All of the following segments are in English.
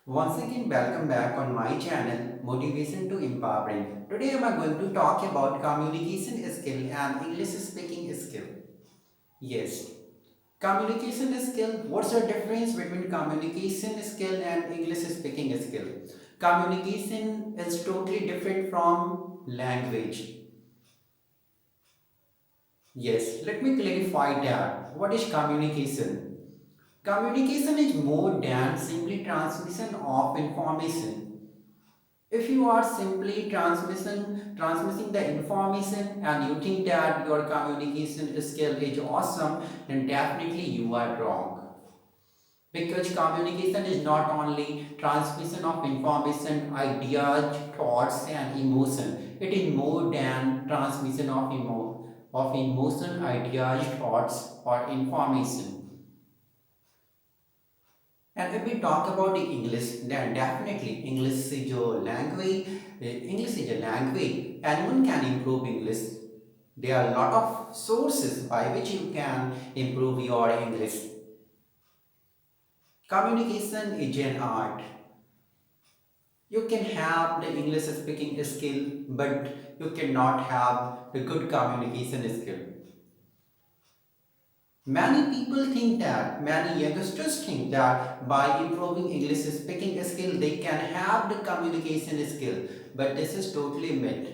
Once again, welcome back on my channel Motivation to Empowering. Today, I am going to talk about communication skill and English speaking skill. Yes, communication skill. What's the difference between communication skill and English speaking skill? Communication is totally different from language. Yes, let me clarify that. What is communication? Communication is more than simply transmission of information. If you are simply transmitting the information and you think that your communication skill is awesome, then definitely you are wrong. Because communication is not only transmission of information, ideas, thoughts, and emotion. It is more than transmission of emotion, ideas, thoughts, or information. And if we talk about the English, then definitely English is your language. English is a language. Anyone can improve English. There are a lot of sources by which you can improve your English. Communication is an art. You can have the English speaking skill, but you cannot have the good communication skill. Many youngsters think that by improving English speaking skill, they can have the communication skill. But this is totally myth.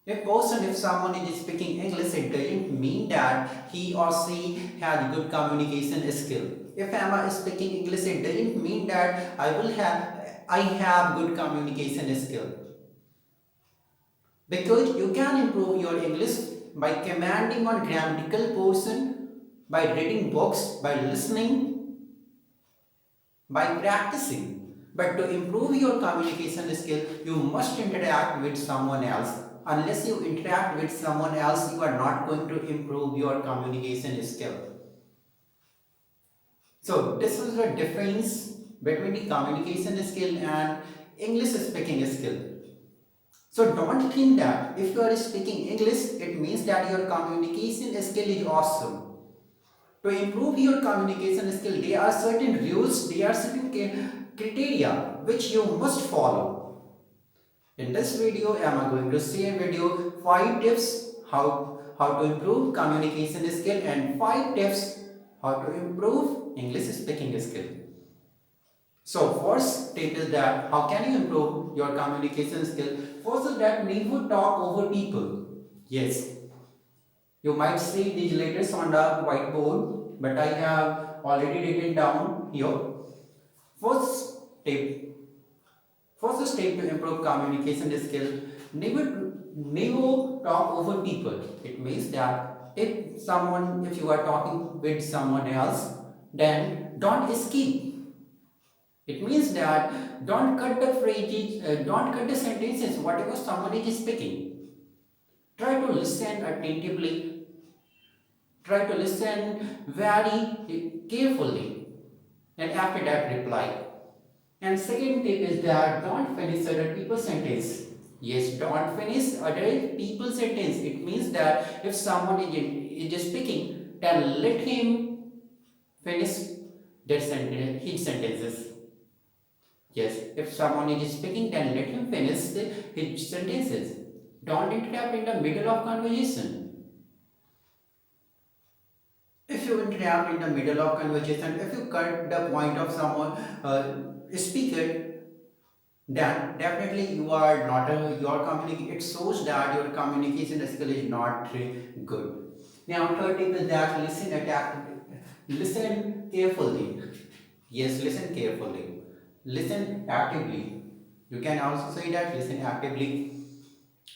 If someone is speaking English, it doesn't mean that he or she has good communication skill. If Emma is speaking English, it doesn't mean that I have good communication skill. Because you can improve your English by commanding on grammatical portion, by reading books, by listening, by practicing. But to improve your communication skill, you must interact with someone else. Unless you interact with someone else, you are not going to improve your communication skill. So this is the difference between the communication skill and English speaking skill. So don't think that if you are speaking English, it means that your communication skill is awesome. To improve your communication skill, there are certain rules, there are certain criteria which you must follow. In this video, I am going to share with you 5 tips how to improve communication skill and 5 tips how to improve English speaking skill. So first tip is that how can you improve your communication skill? First is that never talk over people. Yes, you might see these letters on the whiteboard, but I have already written down here. First tip, first step to improve communication skill, never talk over people. It means that if you are talking with someone else, then don't skip. It means that don't cut the phrases, don't cut the sentences, whatever someone is speaking. Try to listen attentively. Try to listen very carefully. And after that, reply. And second tip is that don't finish other people's sentence. Yes, don't finish other people's sentence. It means that if someone is speaking, then let him finish their sentence, his sentences. Yes, if someone is speaking, then let him finish his sentences. Don't interrupt in the middle of conversation. If you interrupt in the middle of conversation, if you cut the point of someone speaker, then definitely you are not your communication. It shows that your communication skill is not good. Now, third tip is that listen carefully. Yes, listen carefully. Listen actively. You can also say that listen actively.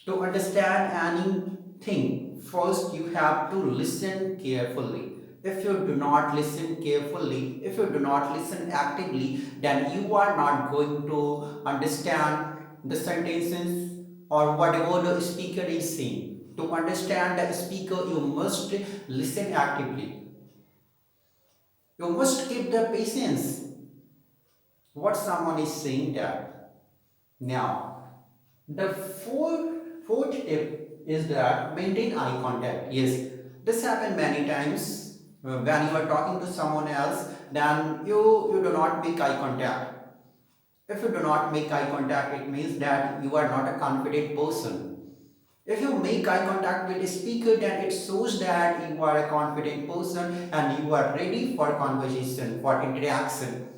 To understand anything, first you have to listen carefully. If you do not listen carefully, if you do not listen actively, then you are not going to understand the sentences or whatever the speaker is saying. To understand the speaker, you must listen actively. You must keep the patience what someone is saying there. Now, the fourth tip is that maintain eye contact. Yes, this happens many times when you are talking to someone else then you do not make eye contact. If you do not make eye contact, it means that you are not a confident person. If you make eye contact with a speaker, then it shows that you are a confident person and you are ready for conversation, for interaction.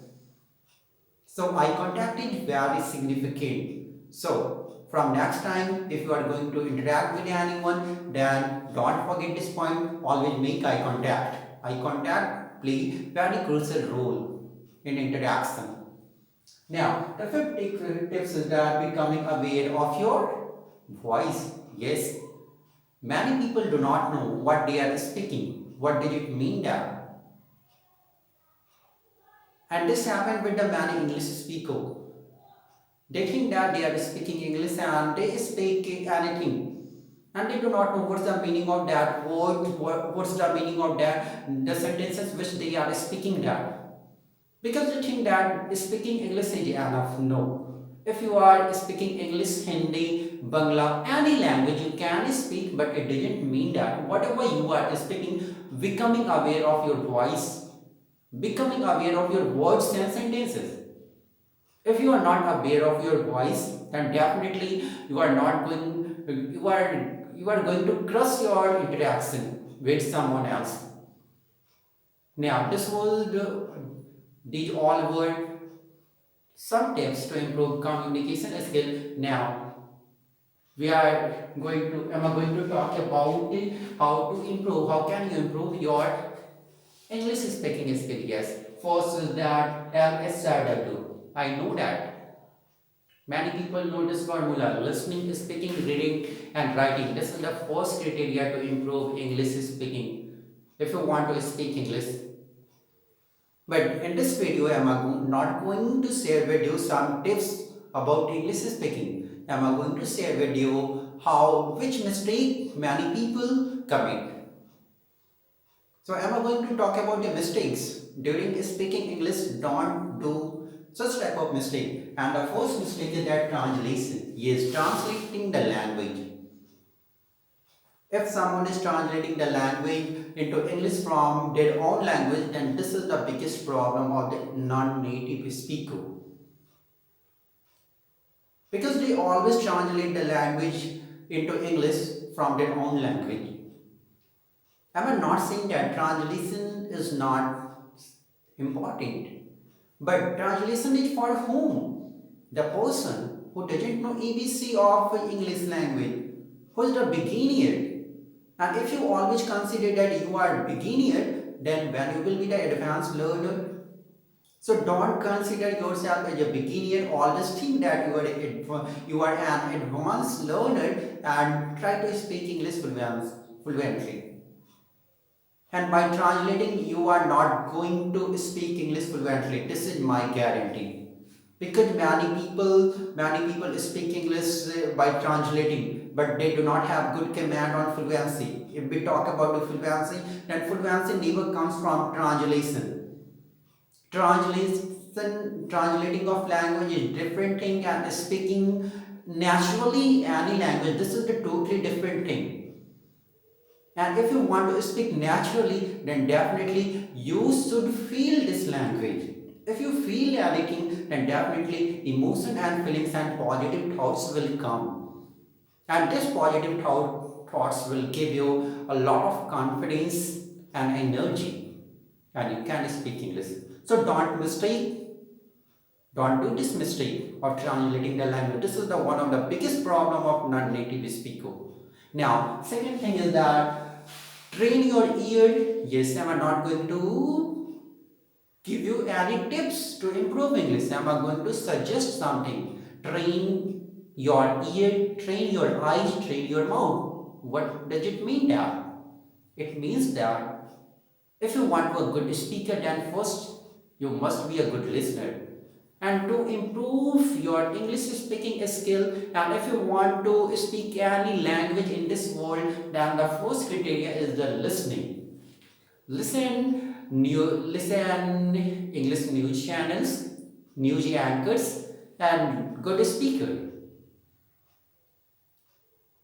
So eye contact is very significant. So from next time, if you are going to interact with anyone, then don't forget this point. Always make eye contact. Eye contact play very crucial role in interaction. Now, the fifth tips is that becoming aware of your voice. Yes, many people do not know what they are speaking. What did it mean that? And this happened with the many English speakers. They think that they are speaking English and they speak anything. And they do not know what's the meaning of that word, what's the meaning of the sentences which they are speaking that. Because they think that speaking English is enough. No. If you are speaking English, Hindi, Bangla, any language you can speak, but it doesn't mean that whatever you are speaking, becoming aware of your voice, becoming aware of your words and sentences. If you are not aware of your voice, then definitely you are not going, you are going to crush your interaction with someone else. Now, these all were some tips to improve communication skill. Now, am I going to talk about how to improve, how can you improve your English speaking skill? Yes, first is that LSRW. I know that many people know this formula: listening, speaking, reading, and writing. This is the first criteria to improve English speaking. If you want to speak English, but in this video, I am not going to share with you some tips about English speaking. I am going to share with you which mistake many people commit. So I am going to talk about the mistakes during speaking English. Don't do such type of mistake. And the first mistake is that translation. Yes, translating the language. If someone is translating the language into English from their own language, then this is the biggest problem of the non-native speaker. Because they always translate the language into English from their own language. I am not saying that translation is not important. But translation is for whom? The person who doesn't know ABC of English language, who is the beginner. And if you always consider that you are beginner, then when you will be the advanced learner. So don't consider yourself as a beginner. Always think that you are an advanced learner and try to speak English fluently. And by translating, you are not going to speak English fluently. This is my guarantee. Because many people speak English by translating, but they do not have good command on fluency. If we talk about the fluency, then fluency never comes from translation. Translating of language is different thing, and speaking naturally any language, this is the totally different thing. And if you want to speak naturally, then definitely you should feel this language. If you feel anything, then definitely emotion and feelings and positive thoughts will come. And this positive thoughts will give you a lot of confidence and energy. And you can speak English. So don't do this mistake of translating the language. This is one of the biggest problem of non-native speaker. Now, second thing is that train your ear. Yes, I am not going to give you any tips to improve English. I am going to suggest something. Train your ear, train your eyes, train your mouth. What does it mean that? It means that if you want to be a good speaker, then first you must be a good listener. And to improve your English speaking skill, and if you want to speak any language in this world, then the first criteria is the listening. Listen English news channels, news anchors, and good speaker.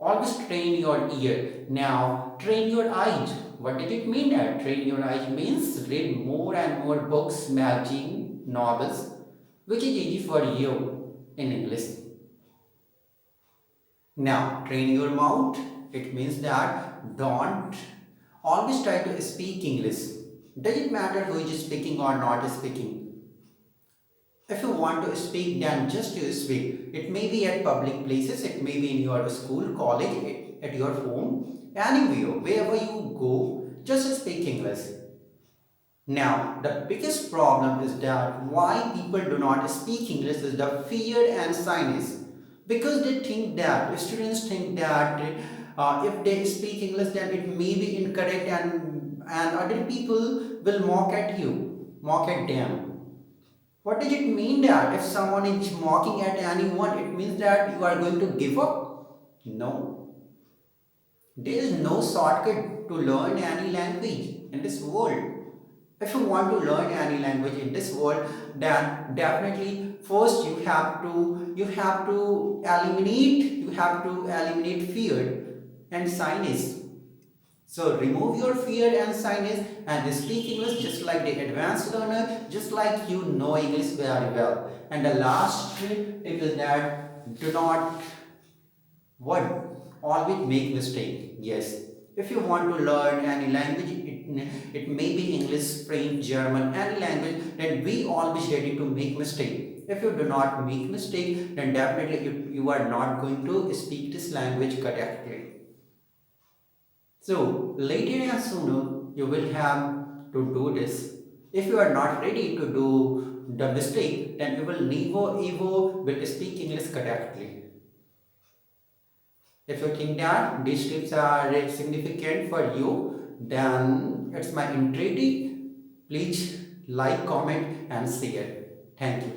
Always train your ear. Now train your eyes. What did it mean that? Train your eyes means read more and more books, magazine, novels, which is easy for you in English. Now, train your mouth. It means that don't always try to speak English. Doesn't matter who is speaking or not speaking. If you want to speak, then just you speak. It may be at public places, it may be in your school, college, at your home, anywhere, wherever you go, just speak English. Now, the biggest problem is that why people do not speak English is the fear and shyness. Because they think that, students think that if they speak English, then it may be incorrect and other people will mock at you, mock at them. What does it mean that if someone is mocking at anyone, it means that you are going to give up? No. There is no shortcut to learn any language in this world. If you want to learn any language in this world, then definitely first you have to eliminate fear and shyness. So remove your fear and shyness and speak English just like the advanced learner, just like you know English very well. And the last tip is that do not always make mistake. Yes. If you want to learn any language, it may be English, French, German, any language, then be always ready to make mistake. If you do not make mistake, then definitely you are not going to speak this language correctly. So later and sooner you will have to do this. If you are not ready to do the mistake, then you will never ever will speak English correctly. If you think that these tips are significant for you, then it's my entreaty. Please like, comment and share. Thank you.